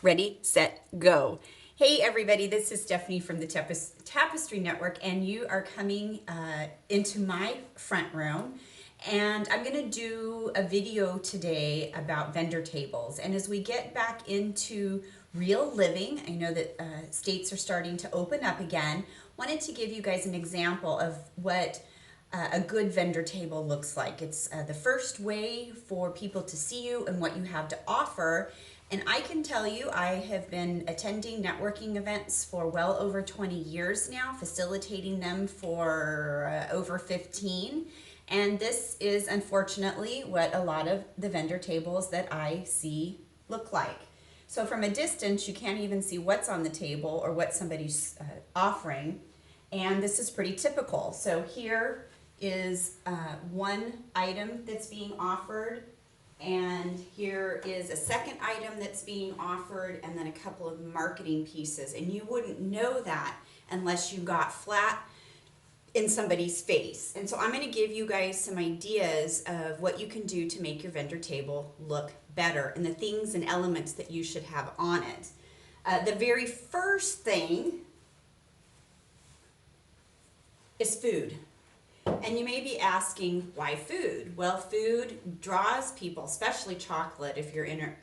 Ready, set, go. Hey everybody, this is Stephanie from the Tapestry Network, and you are coming into my front room. And I'm going to do a video today about vendor tables. And as we get back into real living, I know that states are starting to open up again. Wanted to give you guys an example of what a good vendor table looks like. It's the first way for people to see you and what you have to offer. And I can tell you, I have been attending networking events for well over 20 years now, facilitating them for over 15. And this is unfortunately what a lot of the vendor tables that I see look like. So from a distance, you can't even see what's on the table or what somebody's offering. And this is pretty typical. So here is one item that's being offered, and here is a second item that's being offered, and then a couple of marketing pieces. And you wouldn't know that unless you got flat in somebody's face. And so I'm going to give you guys some ideas of what you can do to make your vendor table look better and the things and elements that you should have on it. The very first thing is food. And you may be asking, why food? Well, food draws people, especially chocolate. If you're in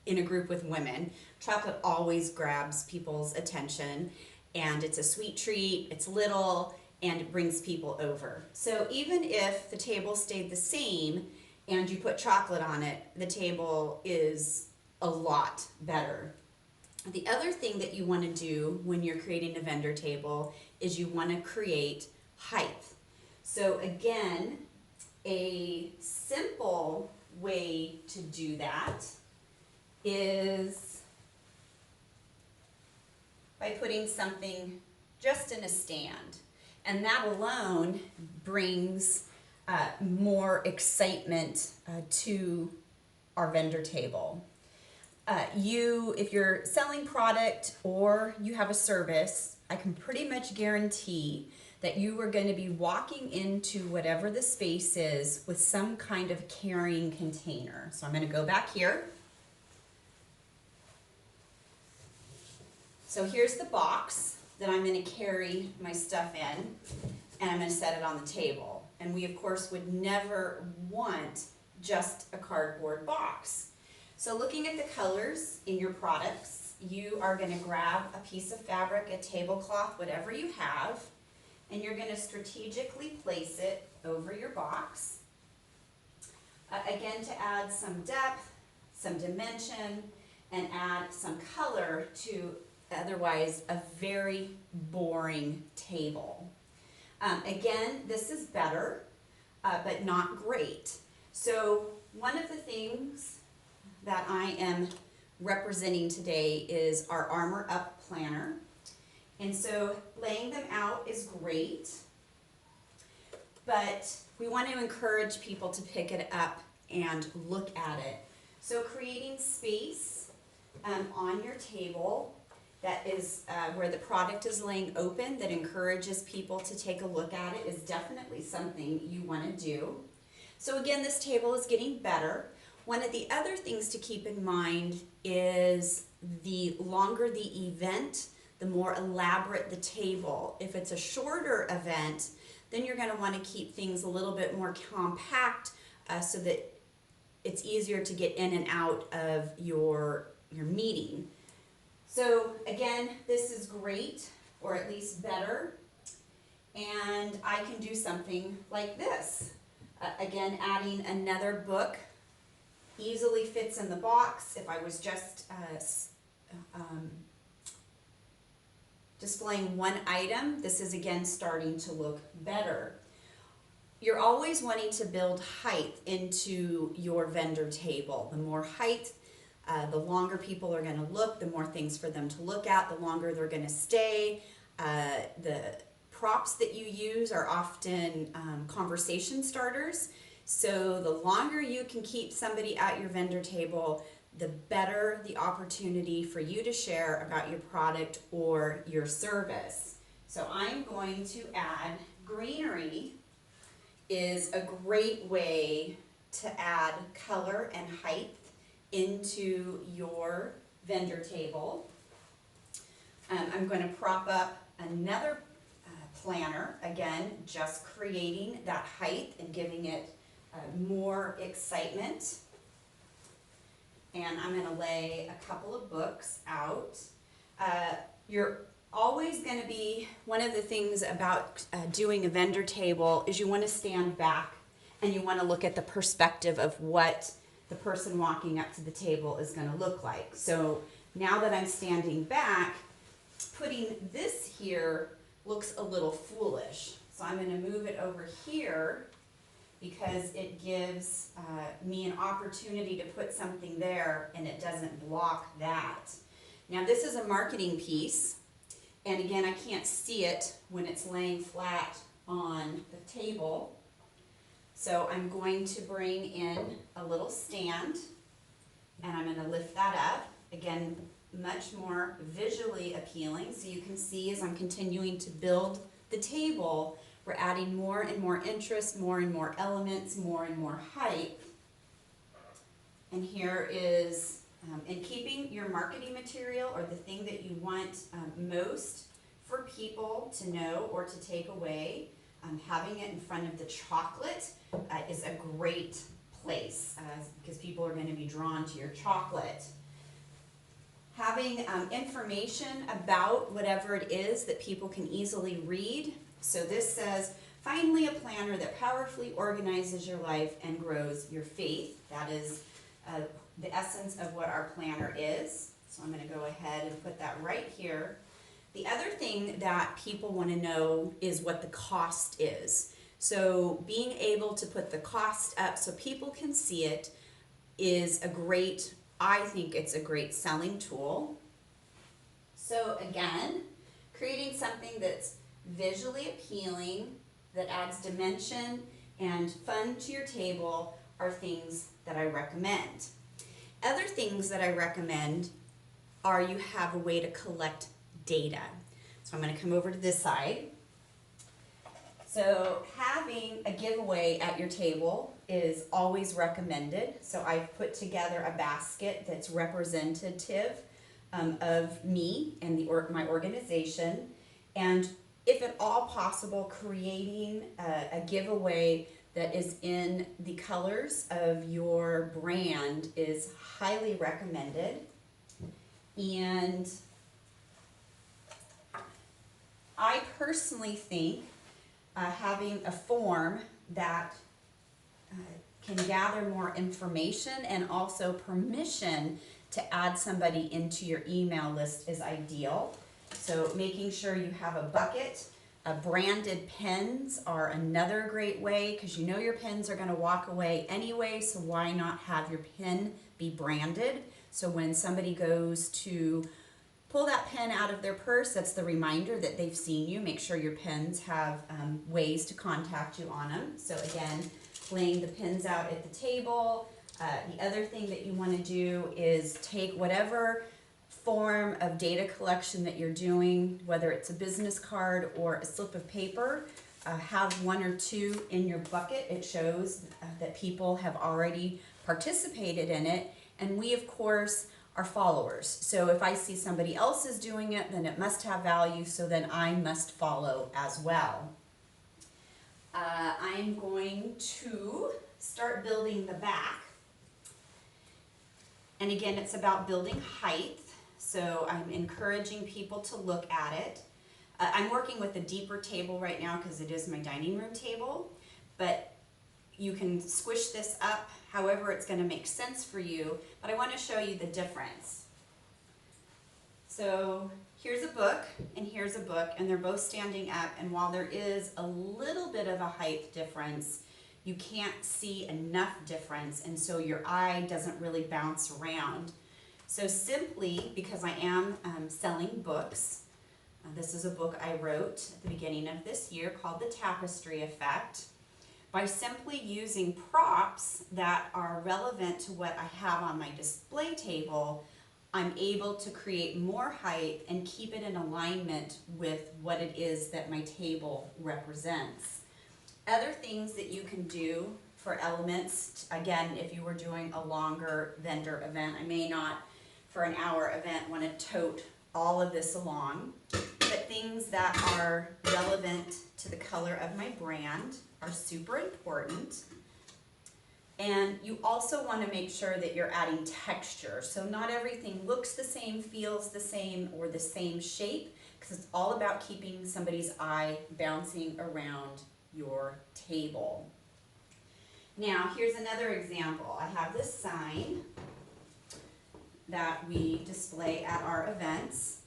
a group with women, chocolate always grabs people's attention, and it's a sweet treat, it's little, and it brings people over. So even if the table stayed the same and you put chocolate on it, the table is a lot better. The other thing that you want to do when you're creating a vendor table is you want to create height. So again, a simple way to do that is by putting something just in a stand. And that alone brings more excitement to our vendor table. If you're selling product or you have a service, I can pretty much guarantee that you are going to be walking into whatever the space is with some kind of carrying container. So I'm going to go back here. So here's the box that I'm going to carry my stuff in, and I'm going to set it on the table. And we of course would never want just a cardboard box. So looking at the colors in your products, you are going to grab a piece of fabric, a tablecloth, whatever you have, and you're going to strategically place it over your box. Again, to add some depth, some dimension, and add some color to otherwise a very boring table. Again, this is better, but not great. So one of the things that I am representing today is our Armor Up planner. And so laying them out is great, but we want to encourage people to pick it up and look at it. So creating space on your table that is where the product is laying open, that encourages people to take a look at it, is definitely something you want to do. So again, this table is getting better. One of the other things to keep in mind is the longer the event, the more elaborate the table. If it's a shorter event, then you're going to want to keep things a little bit more compact so that it's easier to get in and out of your meeting. So again, this is great, or at least better, and I can do something like this. Again, adding another book easily fits in the box. If I was just displaying one item, this is again starting to look better. You're always wanting to build height into your vendor table. The more height, the longer people are going to look, the more things for them to look at, the longer they're going to stay. The props that you use are often conversation starters. So the longer you can keep somebody at your vendor table, the better the opportunity for you to share about your product or your service. So I'm going to add greenery is a great way to add color and height into your vendor table. I'm going to prop up another planner, again, just creating that height and giving it more excitement. And I'm going to lay a couple of books out. You're always going to be, one of the things about doing a vendor table is you want to stand back and you want to look at the perspective of what the person walking up to the table is going to look like. So now that I'm standing back, putting this here looks a little foolish. So I'm going to move it over here because it gives me an opportunity to put something there and it doesn't block that. Now this is a marketing piece, and again, I can't see it when it's laying flat on the table. So I'm going to bring in a little stand and I'm going to lift that up. Again, much more visually appealing, so you can see as I'm continuing to build the table, we're adding more and more interest, more and more elements, more and more height. And here is, in keeping your marketing material or the thing that you want most for people to know or to take away, having it in front of the chocolate is a great place because people are going to be drawn to your chocolate. Having information about whatever it is that people can easily read. So this says, finally a planner that powerfully organizes your life and grows your faith. That is the essence of what our planner is. So I'm going to go ahead and put that right here. The other thing that people want to know is what the cost is. So being able to put the cost up so people can see it is a great, I think it's a great selling tool. So again, creating something that's visually appealing, that adds dimension and fun to your table are things that I recommend. Other things that I recommend are you have a way to collect data. So I'm going to come over to this side. So having a giveaway at your table is always recommended. So I've put together a basket that's representative of me and my organization. And if at all possible, creating a giveaway that is in the colors of your brand is highly recommended. And I personally think having a form that can gather more information and also permission to add somebody into your email list is ideal. So making sure you have a bucket. Branded pens are another great way because you know your pens are going to walk away anyway, so why not have your pen be branded? So when somebody goes to pull that pen out of their purse, that's the reminder that they've seen you. Make sure your pens have ways to contact you on them. So again, laying the pens out at the table. The other thing that you want to do is take whatever form of data collection that you're doing, whether it's a business card or a slip of paper, have one or two in your bucket. It shows that people have already participated in it, and we of course are followers. So if I see somebody else is doing it, then it must have value, so then I must follow as well. I'm going to start building the back. And again, it's about building height. So I'm encouraging people to look at it. I'm working with a deeper table right now because it is my dining room table, but you can squish this up however it's going to make sense for you, but I want to show you the difference. So here's a book and here's a book, and they're both standing up, and while there is a little bit of a height difference, you can't see enough difference, and so your eye doesn't really bounce around. So simply, because I am selling books, this is a book I wrote at the beginning of this year called The Tapestry Effect. By simply using props that are relevant to what I have on my display table, I'm able to create more height and keep it in alignment with what it is that my table represents. Other things that you can do for elements, again, if you were doing a longer vendor event, I may not for an hour event want to tote all of this along. But things that are relevant to the color of my brand are super important. And you also want to make sure that you're adding texture. So not everything looks the same, feels the same, or the same shape, because it's all about keeping somebody's eye bouncing around your table. Now, here's another example. I have this sign that we display at our events,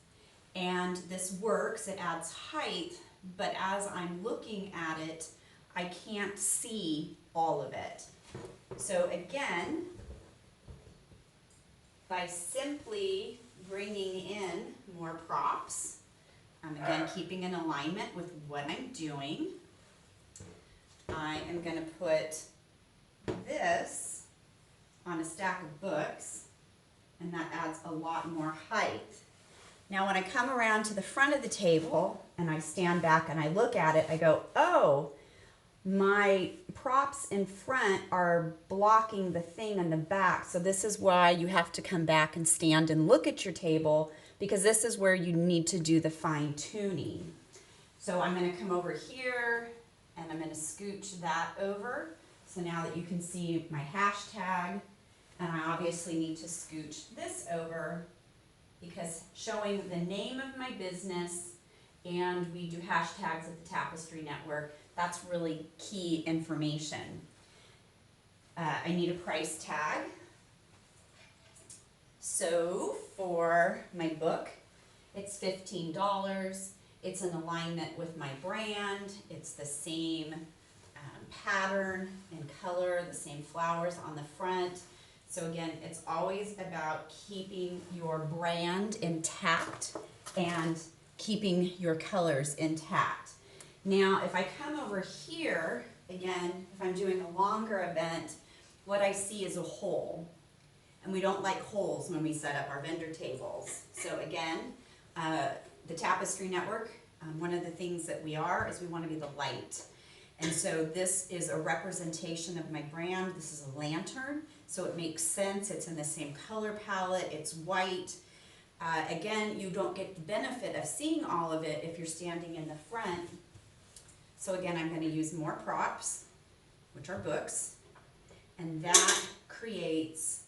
and this works. It adds height, but as I'm looking at it, I can't see all of it. So again, by simply bringing in more props, I'm again keeping in alignment with what I'm doing. I am going to put this on a stack of books, and that adds a lot more height. Now when I come around to the front of the table and I stand back and I look at it, I go, oh, my props in front are blocking the thing in the back. So this is why you have to come back and stand and look at your table, because this is where you need to do the fine tuning. So I'm going to come over here and I'm going to scooch that over. So now that you can see my hashtag, and I obviously need to scooch this over because showing the name of my business, and we do hashtags at the Tapestry Network, that's really key information. I need a price tag. So for my book, it's $15. It's in alignment with my brand. It's the same pattern and color, the same flowers on the front. So again, it's always about keeping your brand intact and keeping your colors intact. Now, if I come over here, again, if I'm doing a longer event, what I see is a hole. And we don't like holes when we set up our vendor tables. So again, the Tapestry Network, one of the things that we are is we want to be the light. And so this is a representation of my brand. This is a lantern, so it makes sense. It's in the same color palette. It's white. Again, you don't get the benefit of seeing all of it if you're standing in the front. So again, I'm going to use more props, which are books, and that creates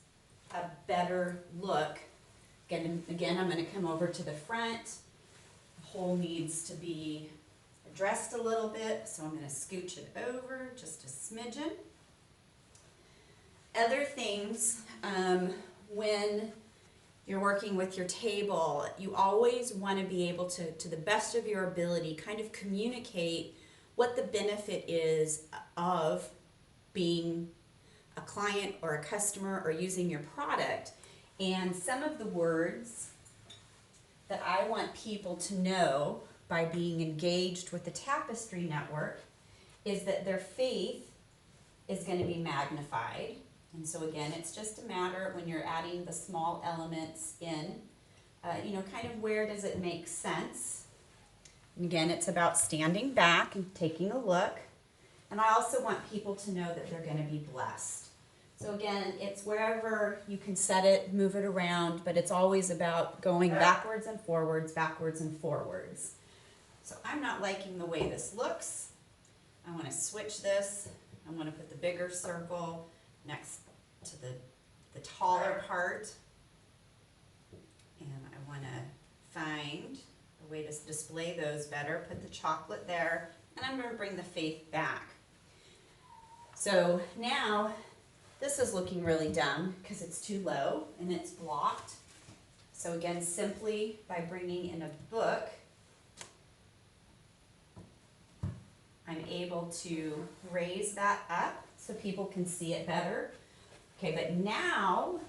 a better look. Again, I'm going to come over to the front. The hole needs to be addressed a little bit, so I'm going to scooch it over just a smidgen. Other things, when you're working with your table, you always want to be able to the best of your ability, kind of communicate what the benefit is of being a client or a customer or using your product. And some of the words that I want people to know by being engaged with the Tapestry Network is that their faith is going to be magnified. And so again, it's just a matter when you're adding the small elements in, kind of where does it make sense? And again, it's about standing back and taking a look. And I also want people to know that they're going to be blessed. So again, it's wherever you can set it, move it around, but it's always about going backwards and forwards, backwards and forwards. So I'm not liking the way this looks. I want to switch this. I want to put the bigger circle next to the taller part. And I want to find a way to display those better. Put the chocolate there. And I'm going to bring the faith back. So now this is looking really dumb because it's too low and it's blocked. So again, simply by bringing in a book, I'm able to raise that up so people can see it better. Okay, but now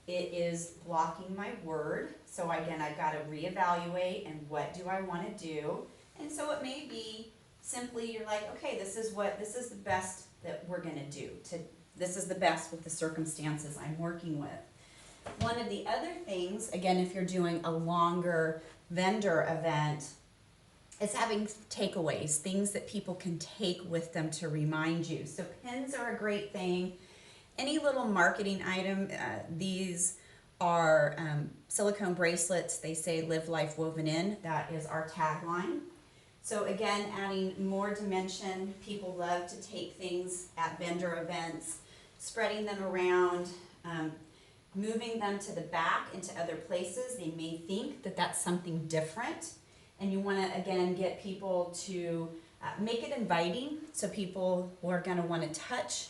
it is blocking my word. So again, I've got to reevaluate and what do I want to do? And so it may be simply you're like, okay, this is the best that we're going to do. This is the best with the circumstances I'm working with. One of the other things, again, if you're doing a longer vendor event, is having takeaways, things that people can take with them to remind you. So pins are a great thing. Any little marketing item, these our silicone bracelets. They say "Live Life Woven In." That is our tagline. So again, adding more dimension. People love to take things at vendor events, spreading them around, moving them to the back into other places. They may think that that's something different. And you want to, again, get people to make it inviting, so people who are going to want to touch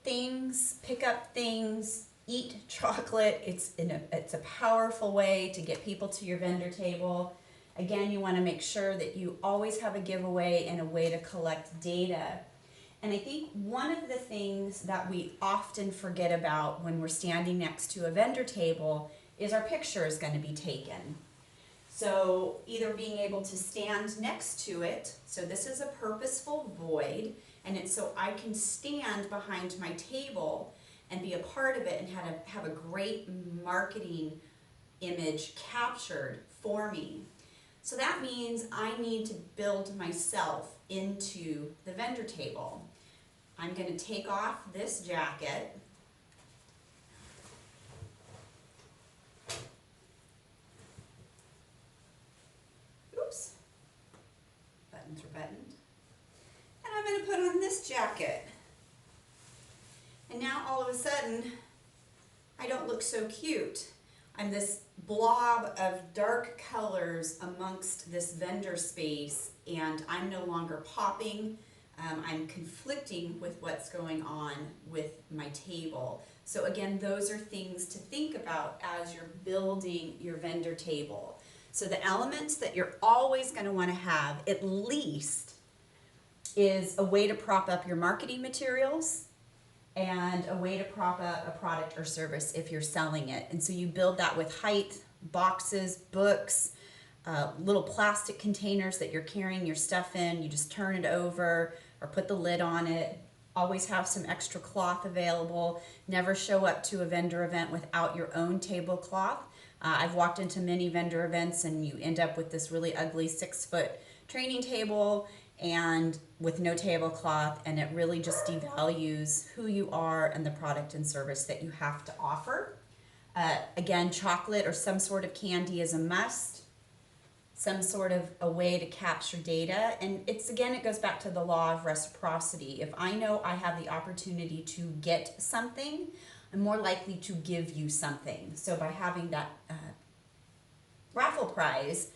things, pick up things, eat chocolate. It's a powerful way to get people to your vendor table. Again, you want to make sure that you always have a giveaway and a way to collect data. And I think one of the things that we often forget about when we're standing next to a vendor table is our picture is going to be taken. So either being able to stand next to it, so this is a purposeful void, and it's so I can stand behind my table and be a part of it and have a great marketing image captured for me. So that means I need to build myself into the vendor table. I'm going to take off this jacket. Oops. Buttons are buttoned. And I'm going to put on this jacket. And now all of a sudden, I don't look so cute. I'm this blob of dark colors amongst this vendor space, and I'm no longer popping. I'm conflicting with what's going on with my table. So again, those are things to think about as you're building your vendor table. So the elements that you're always going to want to have at least is a way to prop up your marketing materials and a way to prop up a product or service if you're selling it. And so you build that with height, boxes, books, little plastic containers that you're carrying your stuff in. You just turn it over or put the lid on it. Always have some extra cloth available. Never show up to a vendor event without your own tablecloth. I've walked into many vendor events and you end up with this really ugly 6-foot training table and with no tablecloth, and it really just devalues who you are and the product and service that you have to offer. Again, chocolate or some sort of candy is a must. Some sort of a way to capture data. And it goes back to the law of reciprocity. If I know I have the opportunity to get something, I'm more likely to give you something. So by having that raffle prize,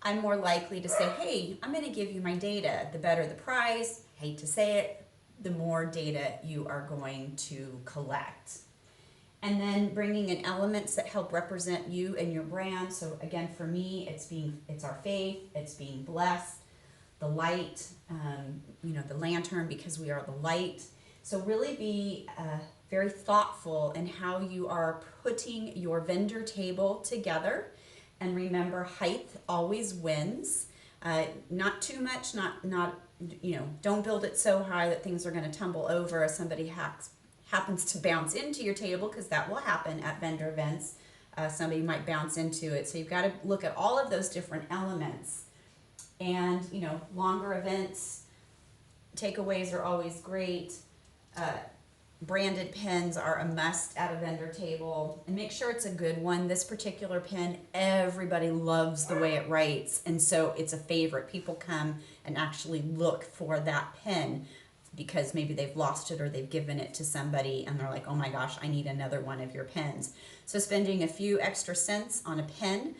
I'm more likely to say, hey, I'm going to give you my data. The better the prize, hate to say it, the more data you are going to collect. And then bringing in elements that help represent you and your brand. So again, for me, it's our faith, it's being blessed, the light, the lantern, because we are the light. So really be very thoughtful in how you are putting your vendor table together. And remember, height always wins. Not too much, don't build it so high that things are going to tumble over as somebody happens to bounce into your table, because that will happen at vendor events. Somebody might bounce into it. So you've got to look at all of those different elements. And, longer events, takeaways are always great. Branded pens are a must at a vendor table, and make sure it's a good one. This particular pen, everybody loves the way it writes, and so it's a favorite. People come and actually look for that pen because maybe they've lost it or they've given it to somebody and they're like, oh my gosh, I need another one of your pens. So spending a few extra cents on a pen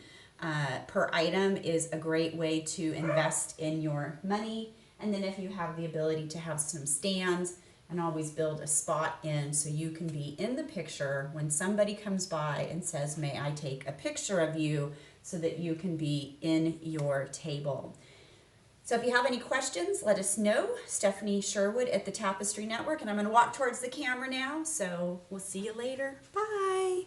per item is a great way to invest in your money. And then if you have the ability to have some stands, and always build a spot in so you can be in the picture when somebody comes by and says, may I take a picture of you, so that you can be in your table. So if you have any questions, let us know. Stephanie Sherwood at the Tapestry Network, and I'm going to walk towards the camera now, so we'll see you later. Bye.